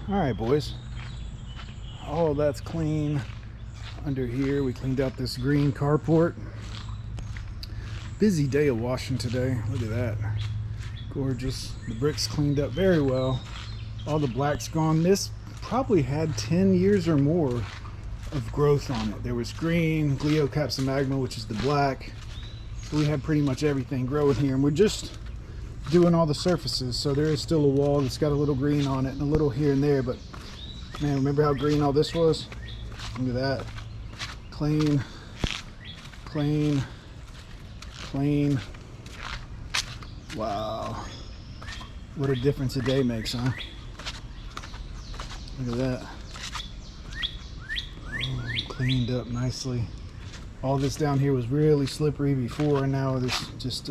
All right, boys. All that's clean. Under here, we cleaned out this green carport. Busy day of washing today. Look at that. Gorgeous. The bricks cleaned up very well. All the black's gone. This probably had 10 years or more of growth on it. There was green, Gliocaps, which is the black. So we have pretty much everything growing here, and we're just doing all the surfaces. So there is still a wall that's got a little green on it and a little here and there, but man, remember how green all this was? Look at that. Clean, clean, clean. Wow. What a difference a day makes, huh? Look at that. Oh, cleaned up nicely. All this down here was really slippery before, and now there's just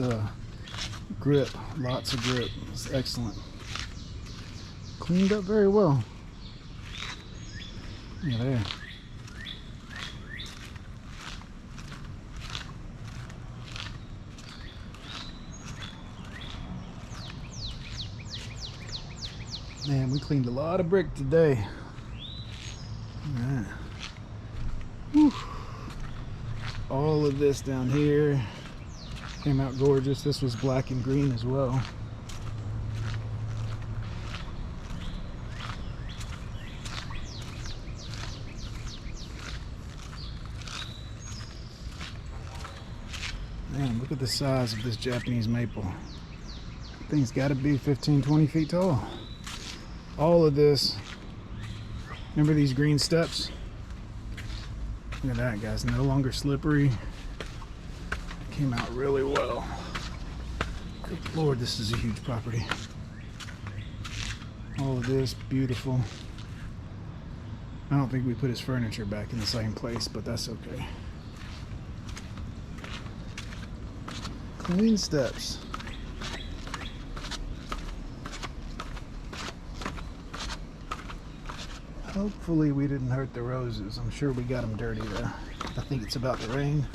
grip. Lots of grip. It's excellent. Cleaned up very well. Look at there. Man, we cleaned a lot of brick today. Alright. Whew. All of this down here came out gorgeous. This was black and green as well. Man, look at the size of this Japanese maple. Thing's got to be 15-20 feet tall. All of this, remember these green steps? Look at that, guys, no longer slippery. Came out really well. Good Lord, this is a huge property. All of this, beautiful. I don't think we put his furniture back in the same place, but that's okay. Clean steps. Hopefully we didn't hurt the roses. I'm sure we got them dirty though. I think it's about to rain,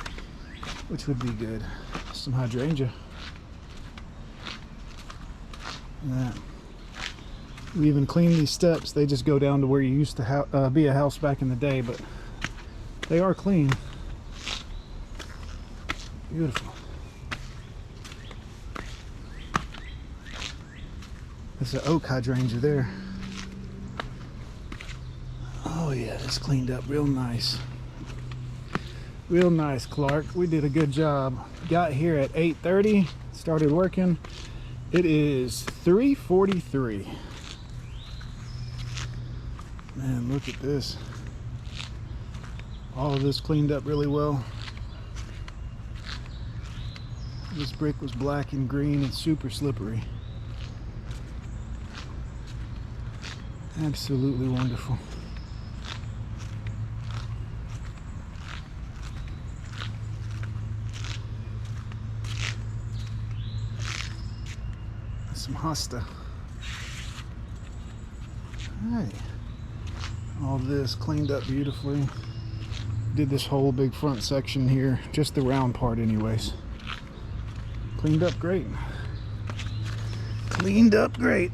which would be good. Some hydrangea. Yeah. We even cleaned these steps. They just go down to where you used to be a house back in the day, but they are clean. Beautiful. There's an oak hydrangea there. Oh yeah, it's cleaned up real nice. Real nice, Clark. We did a good job. Got here at 8:30, started working. It is 3:43. Man, look at this. All of this cleaned up really well. This brick was black and green and super slippery. Absolutely wonderful. Some hosta. Alright. All this cleaned up beautifully. Did this whole big front section here, just the round part anyways. Cleaned up great. Cleaned up great.